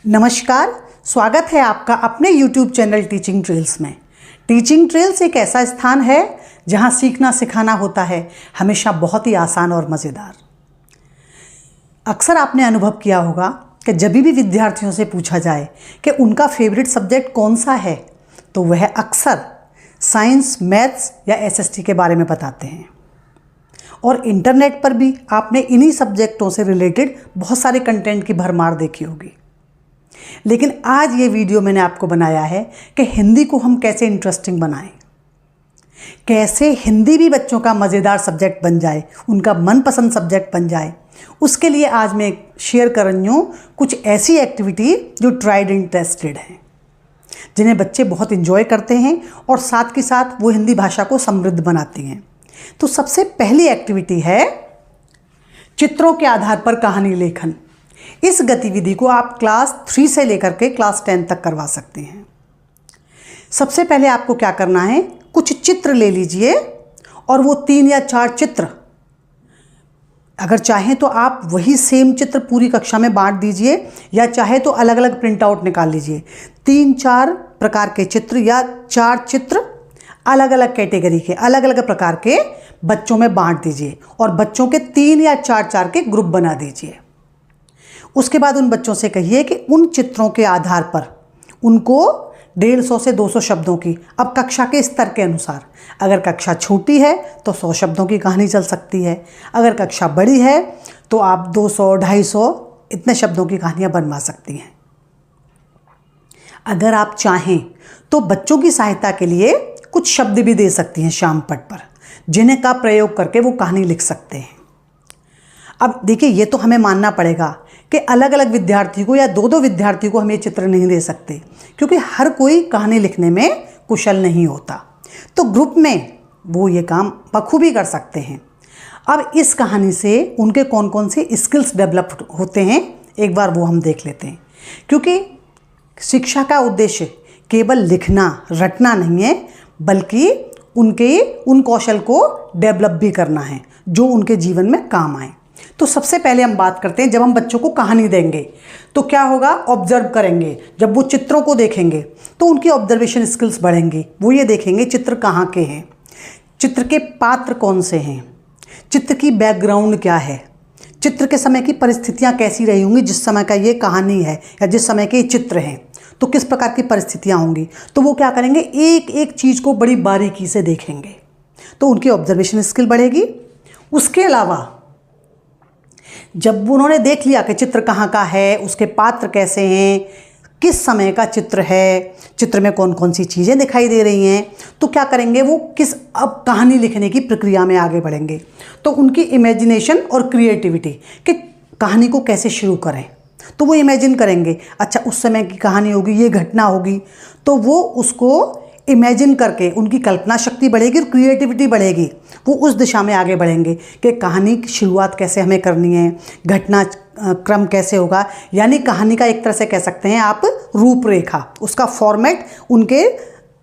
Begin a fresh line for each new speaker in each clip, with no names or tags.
नमस्कार, स्वागत है आपका अपने YouTube चैनल टीचिंग ट्रेल्स में। टीचिंग ट्रेल्स एक ऐसा स्थान है जहां सीखना सिखाना होता है हमेशा बहुत ही आसान और मज़ेदार। अक्सर आपने अनुभव किया होगा कि जब भी विद्यार्थियों से पूछा जाए कि उनका फेवरेट सब्जेक्ट कौन सा है तो वह अक्सर साइंस, मैथ्स या एसएसटी के बारे में बताते हैं। और इंटरनेट पर भी आपने इन्हीं सब्जेक्टों से रिलेटेड बहुत सारे कंटेंट की भरमार देखी होगी। लेकिन आज ये वीडियो मैंने आपको बनाया है कि हिंदी को हम कैसे इंटरेस्टिंग बनाएं, कैसे हिंदी भी बच्चों का मज़ेदार सब्जेक्ट बन जाए, उनका मनपसंद सब्जेक्ट बन जाए। उसके लिए आज मैं शेयर कर रही हूँ कुछ ऐसी एक्टिविटी जो ट्राइड एंड टेस्टेड हैं, जिन्हें बच्चे बहुत इंजॉय करते हैं और साथ के साथ वो हिंदी भाषा को समृद्ध बनाती हैं। तो सबसे पहली एक्टिविटी है चित्रों के आधार पर कहानी लेखन। इस गतिविधि को आप क्लास 3 से लेकर के क्लास 10 तक करवा सकते हैं। सबसे पहले आपको क्या करना है, कुछ चित्र ले लीजिए और वो 3 या 4 चित्र, अगर चाहें तो आप वही सेम चित्र पूरी कक्षा में बांट दीजिए या चाहे तो अलग अलग प्रिंट आउट निकाल लीजिए। 3-4 प्रकार के चित्र या 4 चित्र अलग अलग कैटेगरी के, अलग अलग प्रकार के बच्चों में बांट दीजिए और बच्चों के 3 या 4 के ग्रुप बना दीजिए। उसके बाद उन बच्चों से कहिए कि उन चित्रों के आधार पर उनको 150 से 200 शब्दों की, अब कक्षा के स्तर के अनुसार, अगर कक्षा छोटी है तो 100 शब्दों की कहानी चल सकती है, अगर कक्षा बड़ी है तो आप 200-250 इतने शब्दों की कहानियाँ बनवा सकती हैं। अगर आप चाहें तो बच्चों की सहायता के लिए कुछ शब्द भी दे सकती हैं श्याम पट पर, जिन्हें का प्रयोग करके वो कहानी लिख सकते हैं। अब देखिए, ये तो हमें मानना पड़ेगा कि अलग अलग विद्यार्थी को या 2-2 विद्यार्थी को हम ये चित्र नहीं दे सकते, क्योंकि हर कोई कहानी लिखने में कुशल नहीं होता। तो ग्रुप में वो ये काम बखूबी कर सकते हैं। अब इस कहानी से उनके कौन कौन से स्किल्स डेवलप होते हैं एक बार वो हम देख लेते हैं, क्योंकि शिक्षा का उद्देश्य केवल लिखना रटना नहीं है, बल्कि उन कौशल को डेवलप भी करना है जो उनके जीवन में काम आए। तो सबसे पहले हम बात करते हैं, जब हम बच्चों को कहानी देंगे तो क्या होगा, ऑब्जर्व करेंगे। जब वो चित्रों को देखेंगे तो उनकी ऑब्जर्वेशन स्किल्स बढ़ेंगी। वो ये देखेंगे चित्र कहाँ के हैं, चित्र के पात्र कौन से हैं, चित्र की बैकग्राउंड क्या है, चित्र के समय की परिस्थितियाँ कैसी रही होंगी, जिस समय का ये कहानी है या जिस समय के चित्र हैं तो किस प्रकार की परिस्थितियाँ होंगी। तो वो क्या करेंगे, एक एक चीज़ को बड़ी बारीकी से देखेंगे, तो उनकी ऑब्जर्वेशन स्किल बढ़ेगी। उसके अलावा जब उन्होंने देख लिया कि चित्र कहाँ का है, उसके पात्र कैसे हैं, किस समय का चित्र है, चित्र में कौन कौन सी चीज़ें दिखाई दे रही हैं, तो क्या करेंगे, वो अब कहानी लिखने की प्रक्रिया में आगे बढ़ेंगे। तो उनकी इमेजिनेशन और क्रिएटिविटी कि कहानी को कैसे शुरू करें, तो वो इमेजिन करेंगे, अच्छा उस समय की कहानी होगी, ये घटना होगी, तो वो उसको इमेजिन करके उनकी कल्पना शक्ति बढ़ेगी और क्रिएटिविटी बढ़ेगी। वो उस दिशा में आगे बढ़ेंगे कि कहानी की शुरुआत कैसे हमें करनी है, घटना क्रम कैसे होगा, यानी कहानी का एक तरह से कह सकते हैं आप रूपरेखा, उसका फॉर्मेट उनके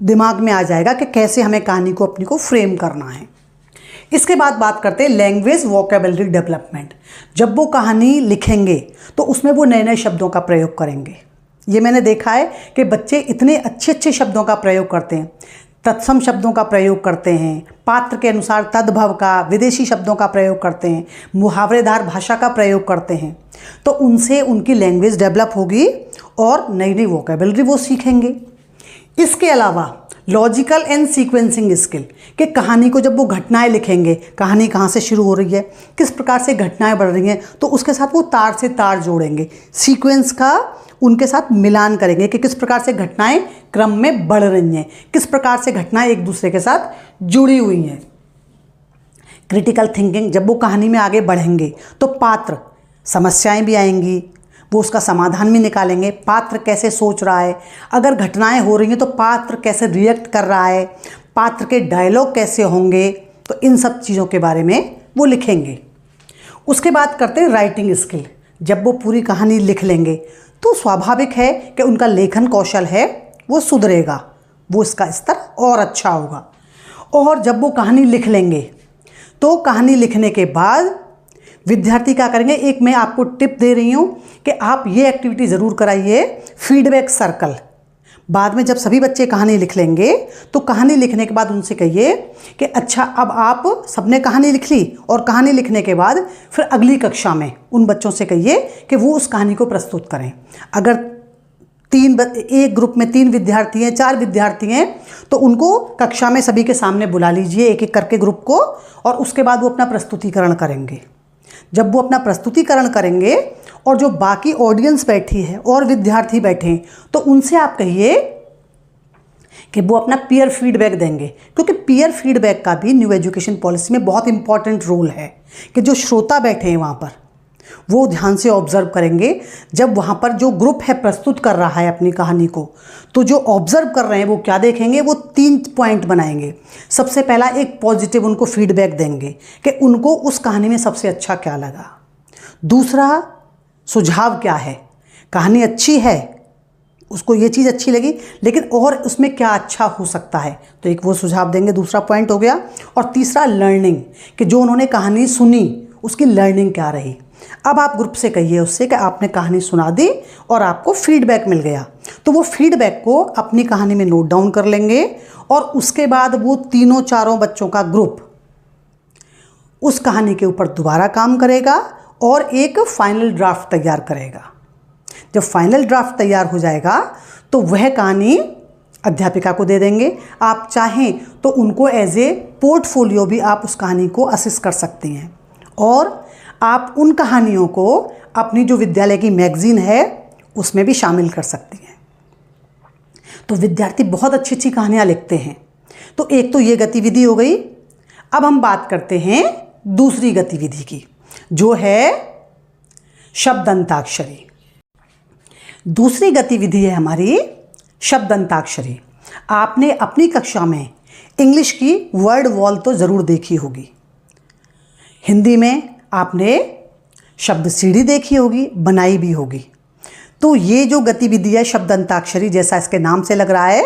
दिमाग में आ जाएगा कि कैसे हमें कहानी को अपनी को फ्रेम करना है। इसके बाद बात करते हैं लैंग्वेज वोकेबलरी डेवलपमेंट। जब वो कहानी लिखेंगे तो उसमें वो नए नए शब्दों का प्रयोग करेंगे। ये मैंने देखा है कि बच्चे इतने अच्छे अच्छे शब्दों का प्रयोग करते हैं, तत्सम शब्दों का प्रयोग करते हैं, पात्र के अनुसार तद्भव का, विदेशी शब्दों का प्रयोग करते हैं, मुहावरेदार भाषा का प्रयोग करते हैं। तो उनसे उनकी लैंग्वेज डेवलप होगी और नई नई वोकेबलरी वो सीखेंगे। इसके अलावा लॉजिकल एंड सीक्वेंसिंग स्किल कि कहानी को जब वो घटनाएं लिखेंगे, कहानी कहाँ से शुरू हो रही है, किस प्रकार से घटनाएं बढ़ रही हैं, तो उसके साथ वो तार से तार जोड़ेंगे, सीक्वेंस का उनके साथ मिलान करेंगे कि किस प्रकार से घटनाएं क्रम में बढ़ रही हैं, किस प्रकार से घटनाएं एक दूसरे के साथ जुड़ी हुई हैं। क्रिटिकल थिंकिंग, जब वो कहानी में आगे बढ़ेंगे तो पात्र, समस्याएं भी आएंगी, वो उसका समाधान भी निकालेंगे, पात्र कैसे सोच रहा है, अगर घटनाएं हो रही हैं तो पात्र कैसे रिएक्ट कर रहा है, पात्र के डायलॉग कैसे होंगे, तो इन सब चीज़ों के बारे में वो लिखेंगे। उसके बाद करते हैं राइटिंग स्किल। जब वो पूरी कहानी लिख लेंगे तो स्वाभाविक है कि उनका लेखन कौशल है वो सुधरेगा, वो इसका स्तर और अच्छा होगा। और जब वो कहानी लिख लेंगे तो कहानी लिखने के बाद विद्यार्थी क्या करेंगे, एक मैं आपको टिप दे रही हूँ कि आप ये एक्टिविटी ज़रूर कराइए, फीडबैक सर्कल। बाद में जब सभी बच्चे कहानी लिख लेंगे तो कहानी लिखने के बाद उनसे कहिए कि अच्छा अब आप सबने कहानी लिख ली, और कहानी लिखने के बाद फिर अगली कक्षा में उन बच्चों से कहिए कि वो उस कहानी को प्रस्तुत करें। अगर एक ग्रुप में 3 विद्यार्थी हैं, 4 विद्यार्थी हैं, तो उनको कक्षा में सभी के सामने बुला लीजिए एक एक करके ग्रुप को, और उसके बाद वो अपना प्रस्तुतिकरण करेंगे। जब वो अपना प्रस्तुतिकरण करेंगे और जो बाकी ऑडियंस बैठी है और विद्यार्थी बैठे हैं, तो उनसे आप कहिए कि वो अपना पीयर फीडबैक देंगे, क्योंकि पीयर फीडबैक का भी न्यू एजुकेशन पॉलिसी में बहुत इंपॉर्टेंट रोल है कि जो श्रोता बैठे हैं वहाँ पर वो ध्यान से ऑब्जर्व करेंगे। जब वहाँ पर जो ग्रुप है प्रस्तुत कर रहा है अपनी कहानी को, तो जो ऑब्जर्व कर रहे हैं वो क्या देखेंगे, वो 3 पॉइंट बनाएंगे। सबसे पहला एक पॉजिटिव उनको फीडबैक देंगे कि उनको उस कहानी में सबसे अच्छा क्या लगा। दूसरा सुझाव क्या है, कहानी अच्छी है, उसको ये चीज़ अच्छी लगी, लेकिन और उसमें क्या अच्छा हो सकता है, तो एक वो सुझाव देंगे, दूसरा पॉइंट हो गया। और तीसरा लर्निंग, कि जो उन्होंने कहानी सुनी उसकी लर्निंग क्या रही। अब आप ग्रुप से कहिए उससे कि आपने कहानी सुना दी और आपको फीडबैक मिल गया, तो वो फीडबैक को अपनी कहानी में नोट डाउन कर लेंगे, और उसके बाद वो 3-4 बच्चों का ग्रुप उस कहानी के ऊपर दोबारा काम करेगा और एक फाइनल ड्राफ्ट तैयार करेगा। जब फाइनल ड्राफ्ट तैयार हो जाएगा तो वह कहानी अध्यापिका को दे देंगे। आप चाहें तो उनको एज ए पोर्टफोलियो भी आप उस कहानी को असिस्ट कर सकती हैं, और आप उन कहानियों को अपनी जो विद्यालय की मैगज़ीन है उसमें भी शामिल कर सकती हैं। तो विद्यार्थी बहुत अच्छी अच्छी कहानियाँ लिखते हैं। तो एक तो ये गतिविधि हो गई। अब हम बात करते हैं दूसरी गतिविधि की, जो है शब्द अंताक्षरी। दूसरी गतिविधि है हमारी शब्द अंताक्षरी। आपने अपनी कक्षा में इंग्लिश की वर्ड वॉल तो ज़रूर देखी होगी, हिंदी में आपने शब्द सीढ़ी देखी होगी, बनाई भी होगी। तो ये जो गतिविधि है शब्द अंताक्षरी, जैसा इसके नाम से लग रहा है,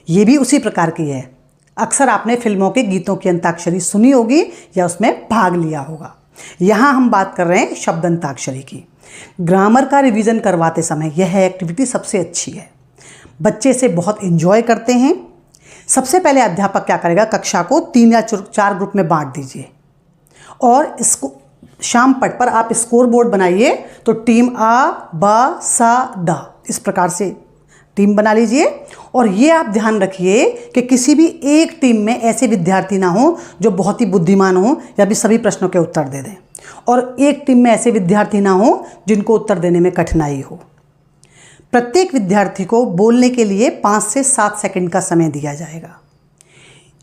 ये भी उसी प्रकार की है। अक्सर आपने फिल्मों के गीतों की अंताक्षरी सुनी होगी या उसमें भाग लिया होगा। यहाँ हम बात कर रहे हैं शब्द अंताक्षरी की। ग्रामर का रिवीजन करवाते समय यह एक्टिविटी सबसे अच्छी है, बच्चे इसे बहुत एंजॉय करते हैं। सबसे पहले अध्यापक क्या करेगा, कक्षा को 3 या 4 ग्रुप में बांट दीजिए, और इसको शाम पट पर आप स्कोर बोर्ड बनाइए। तो टीम आ, बा, सा, डा, इस प्रकार से टीम बना लीजिए। और ये आप ध्यान रखिए कि किसी भी एक टीम में ऐसे विद्यार्थी ना हो जो बहुत ही बुद्धिमान हो या भी सभी प्रश्नों के उत्तर दे दें, और एक टीम में ऐसे विद्यार्थी ना हो जिनको उत्तर देने में कठिनाई हो। प्रत्येक विद्यार्थी को बोलने के लिए 5 से 7 सेकंड का समय दिया जाएगा।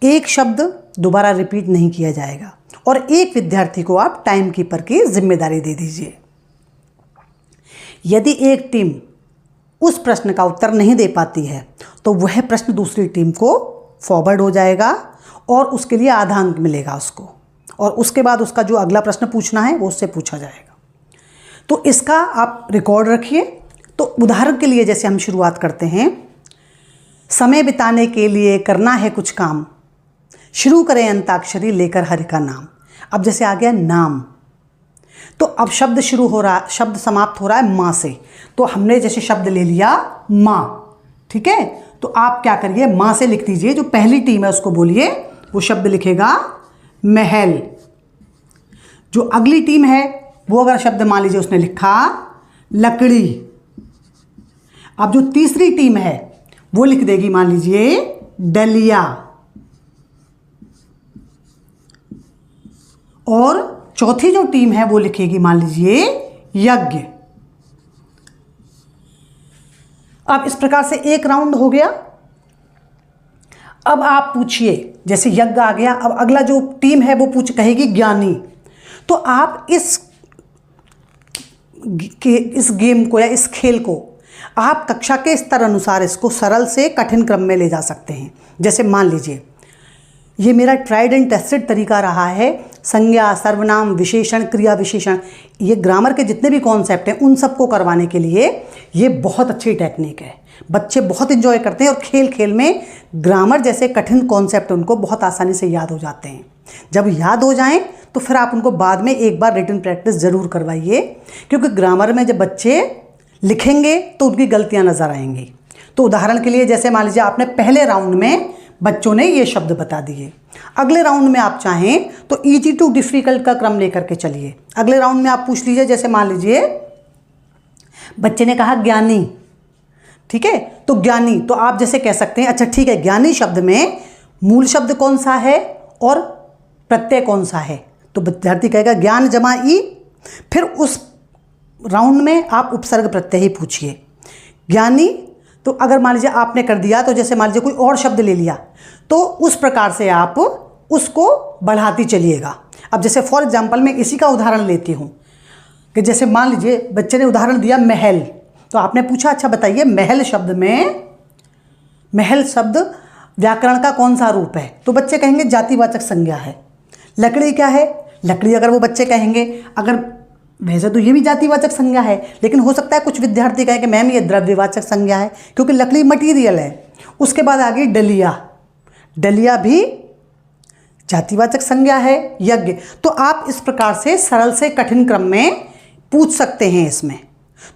एक शब्द दोबारा रिपीट नहीं किया जाएगा, और एक विद्यार्थी को आप टाइम कीपर की जिम्मेदारी दे दीजिए। यदि एक टीम उस प्रश्न का उत्तर नहीं दे पाती है तो वह प्रश्न दूसरी टीम को फॉरवर्ड हो जाएगा और उसके लिए आधा अंक मिलेगा उसको, और उसके बाद उसका जो अगला प्रश्न पूछना है वो उससे पूछा जाएगा। तो इसका आप रिकॉर्ड रखिए। तो उदाहरण के लिए जैसे हम शुरुआत करते हैं, समय बिताने के लिए करना है कुछ काम, शुरू करें अंताक्षरी लेकर हरि का नाम। अब जैसे आ गया नाम, तो अब शब्द शुरू हो रहा, शब्द समाप्त हो रहा है माँ से। तो हमने जैसे शब्द ले लिया माँ, ठीक है, तो आप क्या करिए, माँ से लिख दीजिए। जो पहली टीम है उसको बोलिए, वो शब्द लिखेगा महल। जो अगली टीम है वो अगर शब्द मान लीजिए उसने लिखा लकड़ी। अब जो तीसरी टीम है वो लिख देगी मान लीजिए डलिया, और चौथी जो टीम है वो लिखेगी मान लीजिए यज्ञ। अब इस प्रकार से एक राउंड हो गया। अब आप पूछिए, जैसे यज्ञ आ गया, अब अगला जो टीम है वो कहेगी ज्ञानी। तो आप इस गेम को या इस खेल को आप कक्षा के स्तर अनुसार इसको सरल से कठिन क्रम में ले जा सकते हैं। जैसे मान लीजिए ये मेरा ट्राइड एंड टेस्टेड तरीका रहा है, संज्ञा, सर्वनाम, विशेषण, क्रिया विशेषण, ये ग्रामर के जितने भी कॉन्सेप्ट हैं उन सबको करवाने के लिए ये बहुत अच्छी टेक्निक है। बच्चे बहुत एंजॉय करते हैं और खेल खेल में ग्रामर जैसे कठिन कॉन्सेप्ट उनको बहुत आसानी से याद हो जाते हैं। जब याद हो जाएं तो फिर आप उनको बाद में एक बार रिटन प्रैक्टिस ज़रूर करवाइए, क्योंकि ग्रामर में जब बच्चे लिखेंगे तो उनकी गलतियां नज़र आएंगी। तो उदाहरण के लिए जैसे मान लीजिए आपने पहले राउंड में बच्चों ने ये शब्द बता दिए, अगले राउंड में आप चाहें तो ईजी टू डिफ़िकल्ट का क्रम लेकर के चलिए। अगले राउंड में आप पूछ लीजिए, जैसे मान लीजिए बच्चे ने कहा ज्ञानी, ठीक है, तो ज्ञानी, तो आप जैसे कह सकते हैं अच्छा ठीक है, ज्ञानी शब्द में मूल शब्द कौन सा है और प्रत्यय कौन सा है, तो विद्यार्थी कहेगा ज्ञान जमा ई। फिर उस राउंड में आप उपसर्ग प्रत्यय ही पूछिए। ज्ञानी, तो अगर मान लीजिए आपने कर दिया, तो जैसे मान लीजिए कोई और शब्द ले लिया, तो उस प्रकार से आप उसको बढ़ाती चलिएगा। अब जैसे फॉर एग्जांपल मैं इसी का उदाहरण लेती हूँ कि जैसे मान लीजिए बच्चे ने उदाहरण दिया महल, तो आपने पूछा अच्छा बताइए महल शब्द में, महल शब्द व्याकरण का कौन सा रूप है, तो बच्चे कहेंगे जातिवाचक संज्ञा है। लकड़ी क्या है, लकड़ी अगर वो बच्चे कहेंगे, अगर वैसे तो ये भी जातिवाचक संज्ञा है, लेकिन हो सकता है कुछ विद्यार्थी कहें कि मैम ये द्रव्यवाचक संज्ञा है, क्योंकि लकड़ी मटीरियल है। उसके बाद आ गई डलिया, डलिया भी जातिवाचक संज्ञा है। यज्ञ, तो आप इस प्रकार से सरल से कठिन क्रम में पूछ सकते हैं इसमें।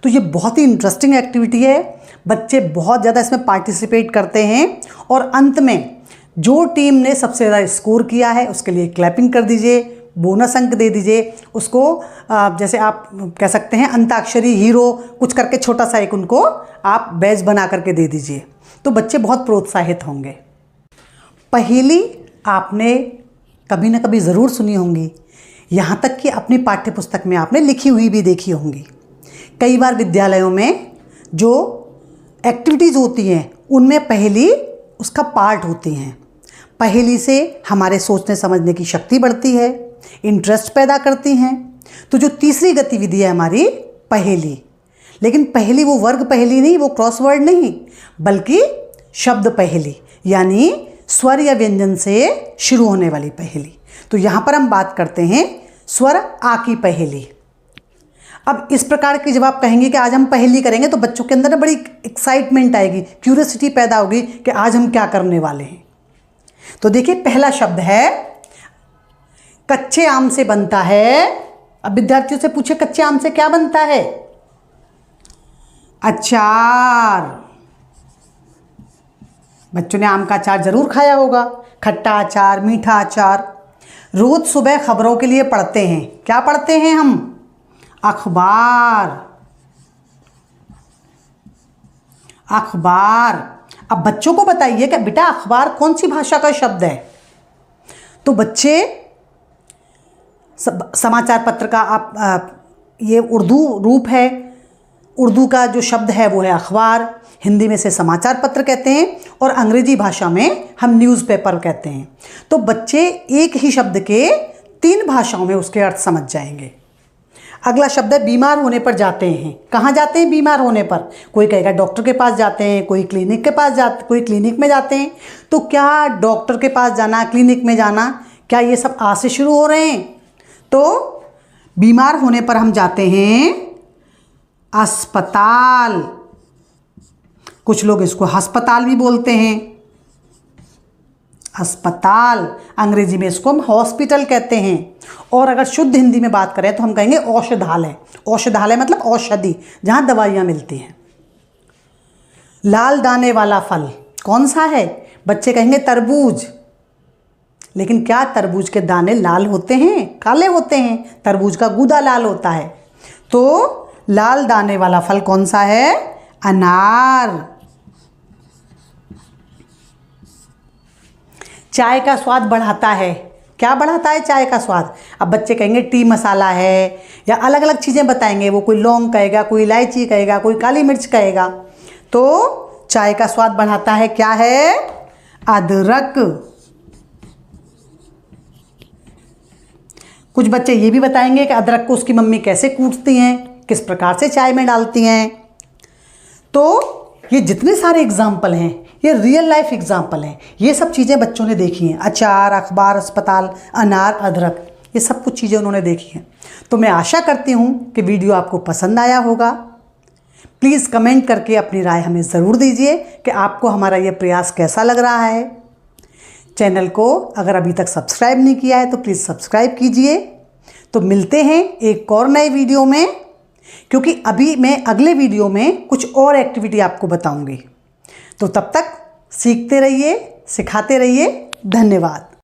तो ये बहुत ही इंटरेस्टिंग एक्टिविटी है, बच्चे बहुत ज़्यादा इसमें पार्टिसिपेट करते हैं, और अंत में जो टीम ने सबसे ज़्यादा स्कोर किया है उसके लिए क्लैपिंग कर दीजिए, बोनस अंक दे दीजिए उसको। जैसे आप कह सकते हैं अंताक्षरी हीरो कुछ करके छोटा सा एक उनको आप बैच बना करके दे दीजिए, तो बच्चे बहुत प्रोत्साहित होंगे। पहेली आपने कभी ना कभी ज़रूर सुनी होंगी, यहाँ तक कि अपनी पाठ्य पुस्तक में आपने लिखी हुई भी देखी होंगी। कई बार विद्यालयों में जो एक्टिविटीज़ होती हैं उनमें पहेली उसका पार्ट होती हैं। पहेली से हमारे सोचने समझने की शक्ति बढ़ती है, इंटरेस्ट पैदा करती हैं। तो जो तीसरी गतिविधि है हमारी पहेली, लेकिन पहेली वो वर्ग पहेली नहीं, वो क्रॉसवर्ड नहीं, बल्कि शब्द पहेली, यानी स्वर या व्यंजन से शुरू होने वाली पहेली। तो यहाँ पर हम बात करते हैं स्वर आ की पहेली। अब इस प्रकार की जब आप कहेंगे कि आज हम पहेली करेंगे, तो बच्चों के अंदर ना बड़ी एक्साइटमेंट आएगी, क्यूरियोसिटी पैदा होगी कि आज हम क्या करने वाले हैं। तो देखिए पहला शब्द है कच्चे आम से बनता है। अब विद्यार्थियों से पूछे कच्चे आम से क्या बनता है? अचार। बच्चों ने आम का अचार जरूर खाया होगा, खट्टा अचार, मीठा अचार। रोज सुबह खबरों के लिए पढ़ते हैं, क्या पढ़ते हैं हम? अखबार। अखबार। अब बच्चों को बताइए कि बेटा अखबार कौन सी भाषा का शब्द है? तो बच्चे समाचार पत्र का ये उर्दू रूप है, उर्दू का जो शब्द है वो है अखबार, हिंदी में से समाचार पत्र कहते हैं, और अंग्रेजी भाषा में हम न्यूज़पेपर कहते हैं। तो बच्चे एक ही शब्द के 3 भाषाओं में उसके अर्थ समझ जाएंगे। अगला शब्द है बीमार होने पर जाते हैं। कहाँ जाते हैं बीमार होने पर? कोई कहेगा डॉक्टर के पास जाते हैं, कोई क्लिनिक के पास जाते, कोई क्लिनिक में जाते हैं। तो क्या डॉक्टर के पास जाना, क्लिनिक में जाना, क्या ये सब आ से शुरू हो रहे हैं? तो बीमार होने पर हम जाते हैं अस्पताल। कुछ लोग इसको अस्पताल भी बोलते हैं, अस्पताल। अंग्रेजी में इसको हम हॉस्पिटल कहते हैं। और अगर शुद्ध हिंदी में बात करें तो हम कहेंगे औषधालय। औषधालय मतलब औषधि, जहाँ दवाइयाँ मिलती हैं। लाल दाने वाला फल कौन सा है? बच्चे कहेंगे तरबूज। लेकिन क्या तरबूज के दाने लाल होते हैं? काले होते हैं। तरबूज का गूदा लाल होता है। तो लाल दाने वाला फल कौन सा है? अनार। चाय का स्वाद बढ़ाता है। क्या बढ़ाता है चाय का स्वाद? अब बच्चे कहेंगे टी मसाला है, या अलग अलग चीज़ें बताएंगे। वो कोई लौंग कहेगा, कोई इलायची कहेगा, कोई काली मिर्च कहेगा। तो चाय का स्वाद बढ़ाता है क्या है? अदरक। कुछ बच्चे ये भी बताएंगे कि अदरक को उसकी मम्मी कैसे कूटती हैं, किस प्रकार से चाय में डालती हैं। तो ये जितने सारे एग्जाम्पल हैं ये रियल लाइफ एग्जाम्पल हैं। ये सब चीज़ें बच्चों ने देखी हैं। अचार, अखबार, अस्पताल, अनार, अदरक, ये सब कुछ चीज़ें उन्होंने देखी हैं। तो मैं आशा करती हूँ कि वीडियो आपको पसंद आया होगा। प्लीज़ कमेंट करके अपनी राय हमें ज़रूर दीजिए कि आपको हमारा ये प्रयास कैसा लग रहा है। चैनल को अगर अभी तक सब्सक्राइब नहीं किया है तो प्लीज़ सब्सक्राइब कीजिए। तो मिलते हैं एक और नए वीडियो में, क्योंकि अभी मैं अगले वीडियो में कुछ और एक्टिविटी आपको बताऊंगी। तो तब तक सीखते रहिए, सिखाते रहिए। धन्यवाद।